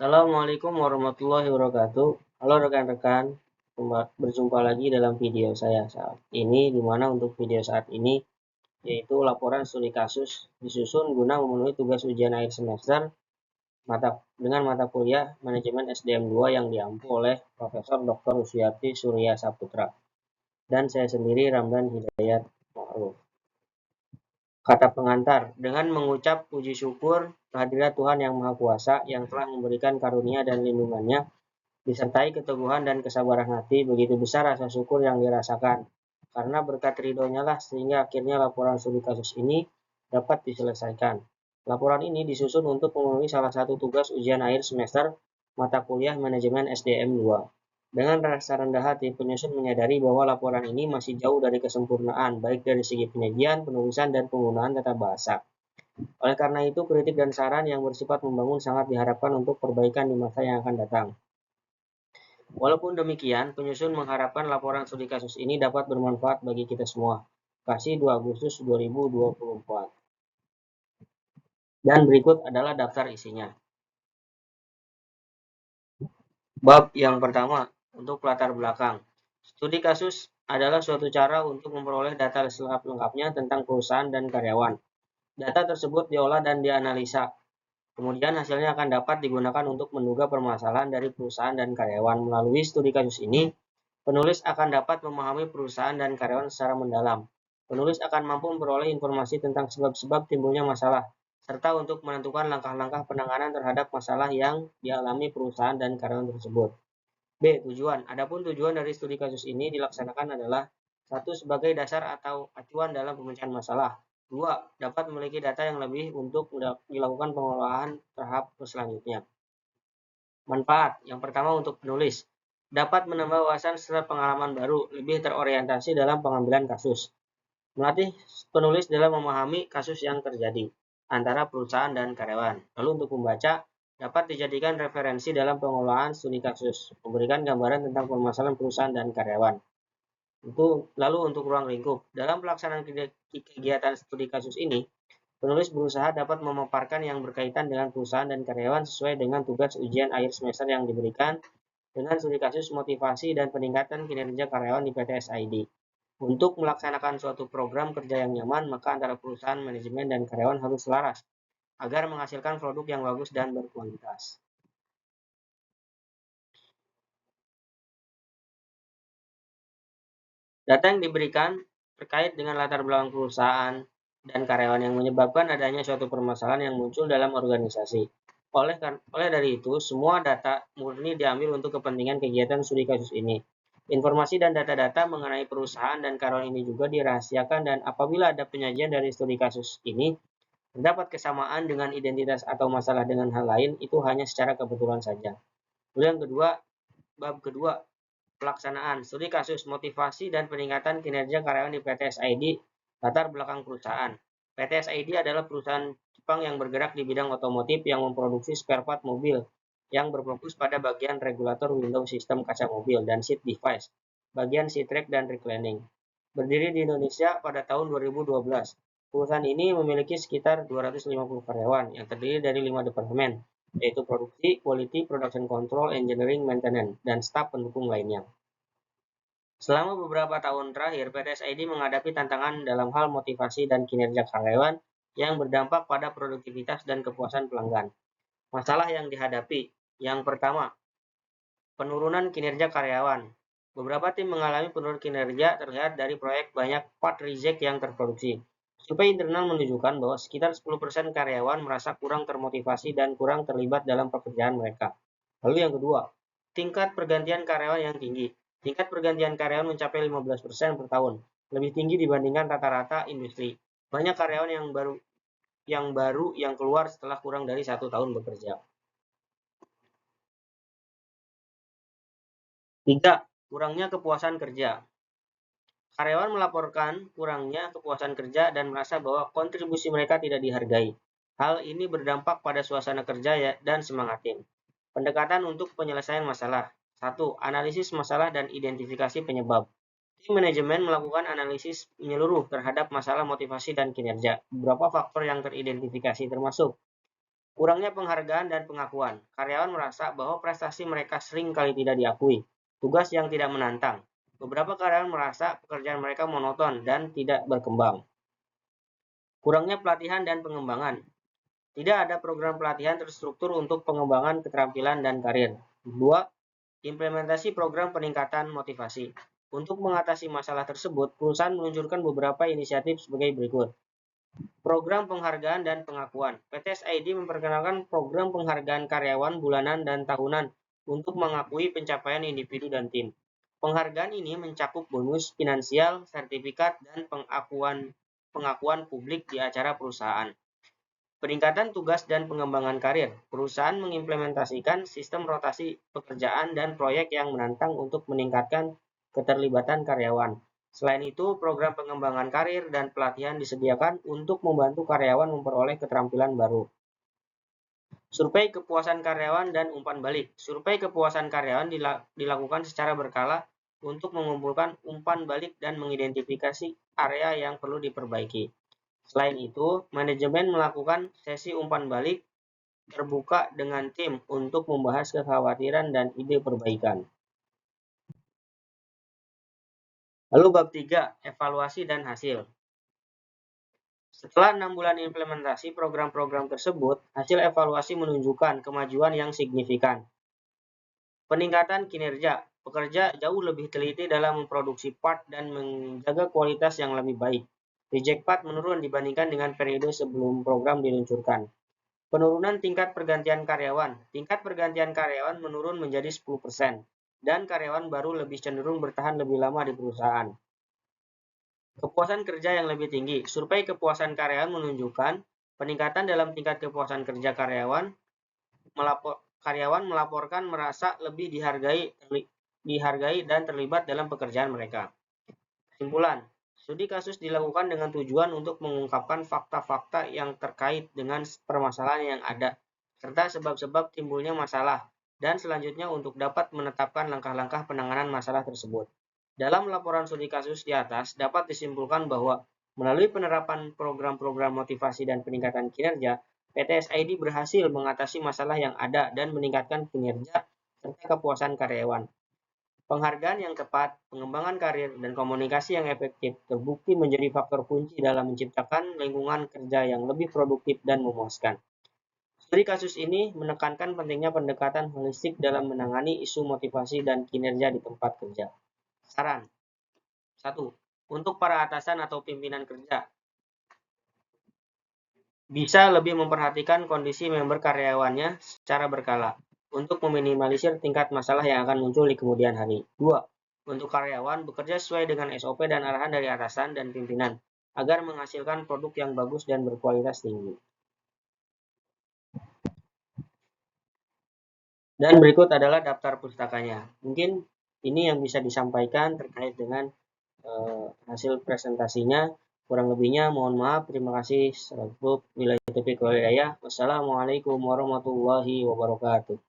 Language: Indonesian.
Assalamualaikum warahmatullahi wabarakatuh. Halo rekan-rekan, berjumpa lagi dalam video saya saat ini, di mana untuk video saat ini yaitu laporan studi kasus disusun guna memenuhi tugas ujian akhir semester dengan mata kuliah Manajemen SDM 2 yang diampu oleh Profesor Dr. Rusiyati Surya Saputra dan saya sendiri Ramdan Hidayat Ma'ruf. Kata pengantar, dengan mengucap puji syukur kehadirat Tuhan Yang Maha Kuasa yang telah memberikan karunia dan lindungannya, disertai keteguhan dan kesabaran hati, begitu besar rasa syukur yang dirasakan. Karena berkat ridhonya lah sehingga akhirnya laporan studi kasus ini dapat diselesaikan. Laporan ini disusun untuk memenuhi salah satu tugas ujian akhir semester mata kuliah Manajemen SDM 2. Dengan rasa rendah hati, penyusun menyadari bahwa laporan ini masih jauh dari kesempurnaan, baik dari segi penyajian, penulisan, dan penggunaan tata bahasa. Oleh karena itu, kritik dan saran yang bersifat membangun sangat diharapkan untuk perbaikan di masa yang akan datang. Walaupun demikian, penyusun mengharapkan laporan studi kasus ini dapat bermanfaat bagi kita semua. Kasih 2 Agustus 2024. Dan berikut adalah daftar isinya. Bab yang pertama, untuk latar belakang. Studi kasus adalah suatu cara untuk memperoleh data lengkapnya tentang perusahaan dan karyawan. Data tersebut diolah dan dianalisa. Kemudian hasilnya akan dapat digunakan untuk menduga permasalahan dari perusahaan dan karyawan. Melalui studi kasus ini, penulis akan dapat memahami perusahaan dan karyawan secara mendalam. Penulis akan mampu memperoleh informasi tentang sebab-sebab timbulnya masalah, serta untuk menentukan langkah-langkah penanganan terhadap masalah yang dialami perusahaan dan karyawan tersebut. B. Tujuan. Adapun tujuan dari studi kasus ini dilaksanakan adalah: 1. Sebagai dasar atau acuan dalam pemecahan masalah. 2. Dapat memiliki data yang lebih untuk dilakukan pengolahan tahap selanjutnya. Manfaat. Yang pertama untuk penulis. Dapat menambah wawasan serta pengalaman baru, lebih terorientasi dalam pengambilan kasus. Melatih penulis dalam memahami kasus yang terjadi antara perusahaan dan karyawan. Lalu untuk pembaca, dapat dijadikan referensi dalam pengolahan studi kasus, memberikan gambaran tentang permasalahan perusahaan dan karyawan. Lalu untuk ruang lingkup, dalam pelaksanaan kegiatan studi kasus ini, penulis berusaha dapat memaparkan yang berkaitan dengan perusahaan dan karyawan sesuai dengan tugas ujian akhir semester yang diberikan dengan studi kasus motivasi dan peningkatan kinerja karyawan di PT SID. Untuk melaksanakan suatu program kerja yang nyaman, maka antara perusahaan, manajemen, dan karyawan harus selaras agar menghasilkan produk yang bagus dan berkualitas. Data yang diberikan terkait dengan latar belakang perusahaan dan karyawan yang menyebabkan adanya suatu permasalahan yang muncul dalam organisasi. Oleh dari itu, semua data murni diambil untuk kepentingan kegiatan studi kasus ini. Informasi dan data-data mengenai perusahaan dan karyawan ini juga dirahasiakan, dan apabila ada penyajian dari studi kasus ini terdapat kesamaan dengan identitas atau masalah dengan hal lain, itu hanya secara kebetulan saja. Lalu yang kedua, bab kedua, pelaksanaan studi kasus motivasi dan peningkatan kinerja karyawan di PT SID. Latar belakang perusahaan. PT SID adalah perusahaan Jepang yang bergerak di bidang otomotif yang memproduksi spare part mobil yang berfokus pada bagian regulator window sistem kaca mobil dan seat device, bagian seat rack dan reclining. Berdiri di Indonesia pada tahun 2012. Perusahaan ini memiliki sekitar 250 karyawan yang terdiri dari 5 departemen, yaitu produksi, quality, production control, engineering, maintenance, dan staf pendukung lainnya. Selama beberapa tahun terakhir, PT SID menghadapi tantangan dalam hal motivasi dan kinerja karyawan yang berdampak pada produktivitas dan kepuasan pelanggan. Masalah yang dihadapi, yang pertama, penurunan kinerja karyawan. Beberapa tim mengalami penurunan kinerja terlihat dari proyek banyak part reject yang terproduksi. Survei internal menunjukkan bahwa sekitar 10% karyawan merasa kurang termotivasi dan kurang terlibat dalam pekerjaan mereka. Lalu yang kedua, tingkat pergantian karyawan yang tinggi. Tingkat pergantian karyawan mencapai 15% per tahun, lebih tinggi dibandingkan rata-rata industri. Banyak karyawan yang baru yang keluar setelah kurang dari 1 tahun bekerja. 3. Kurangnya kepuasan kerja. Karyawan melaporkan kurangnya kepuasan kerja dan merasa bahwa kontribusi mereka tidak dihargai. Hal ini berdampak pada suasana kerja dan semangat tim. Pendekatan untuk penyelesaian masalah. 1. Analisis masalah dan identifikasi penyebab. Tim manajemen melakukan analisis menyeluruh terhadap masalah motivasi dan kinerja. Beberapa faktor yang teridentifikasi termasuk Kurangnya penghargaan dan pengakuan. Karyawan merasa bahwa prestasi mereka sering kali tidak diakui. Tugas yang tidak menantang. Beberapa karyawan merasa pekerjaan mereka monoton dan tidak berkembang. Kurangnya pelatihan dan pengembangan. Tidak ada program pelatihan terstruktur untuk pengembangan keterampilan dan karir. 2. Implementasi program peningkatan motivasi. Untuk mengatasi masalah tersebut, perusahaan meluncurkan beberapa inisiatif sebagai berikut. Program penghargaan dan pengakuan. PT SID memperkenalkan program penghargaan karyawan bulanan dan tahunan untuk mengakui pencapaian individu dan tim. Penghargaan ini mencakup bonus finansial, sertifikat, dan pengakuan publik di acara perusahaan. Peningkatan tugas dan pengembangan karir. Perusahaan mengimplementasikan sistem rotasi pekerjaan dan proyek yang menantang untuk meningkatkan keterlibatan karyawan. Selain itu, program pengembangan karir dan pelatihan disediakan untuk membantu karyawan memperoleh keterampilan baru. Survei kepuasan karyawan dan umpan balik. Survei kepuasan karyawan dilakukan secara berkala untuk mengumpulkan umpan balik dan mengidentifikasi area yang perlu diperbaiki. Selain itu, manajemen melakukan sesi umpan balik terbuka dengan tim untuk membahas kekhawatiran dan ide perbaikan. Lalu bab 3, evaluasi dan hasil. Setelah 6 bulan implementasi program-program tersebut, hasil evaluasi menunjukkan kemajuan yang signifikan. Peningkatan kinerja. Pekerja jauh lebih teliti dalam memproduksi part dan menjaga kualitas yang lebih baik. Reject part menurun dibandingkan dengan periode sebelum program diluncurkan. Penurunan tingkat pergantian karyawan. Tingkat pergantian karyawan menurun menjadi 10%, dan karyawan baru lebih cenderung bertahan lebih lama di perusahaan. Kepuasan kerja yang lebih tinggi. Survei kepuasan karyawan menunjukkan peningkatan dalam tingkat kepuasan kerja karyawan. Karyawan melaporkan merasa lebih dihargai dan terlibat dalam pekerjaan mereka. Kesimpulan. Studi kasus dilakukan dengan tujuan untuk mengungkapkan fakta-fakta yang terkait dengan permasalahan yang ada, serta sebab-sebab timbulnya masalah, dan selanjutnya untuk dapat menetapkan langkah-langkah penanganan masalah tersebut. Dalam laporan studi kasus di atas, dapat disimpulkan bahwa melalui penerapan program-program motivasi dan peningkatan kinerja, PT SID berhasil mengatasi masalah yang ada dan meningkatkan kinerja serta kepuasan karyawan. Penghargaan yang tepat, pengembangan karir, dan komunikasi yang efektif terbukti menjadi faktor kunci dalam menciptakan lingkungan kerja yang lebih produktif dan memuaskan. Studi kasus ini menekankan pentingnya pendekatan holistik dalam menangani isu motivasi dan kinerja di tempat kerja. Saran 1. Untuk para atasan atau pimpinan kerja, bisa lebih memperhatikan kondisi member karyawannya secara berkala untuk meminimalisir tingkat masalah yang akan muncul di kemudian hari. 2. Untuk karyawan, bekerja sesuai dengan SOP dan arahan dari atasan dan pimpinan agar menghasilkan produk yang bagus dan berkualitas tinggi. Dan berikut adalah daftar pustakanya. Mungkin ini yang bisa disampaikan terkait dengan hasil presentasinya. Kurang lebihnya mohon maaf. Terima kasih. Wassalamualaikum warahmatullahi wabarakatuh.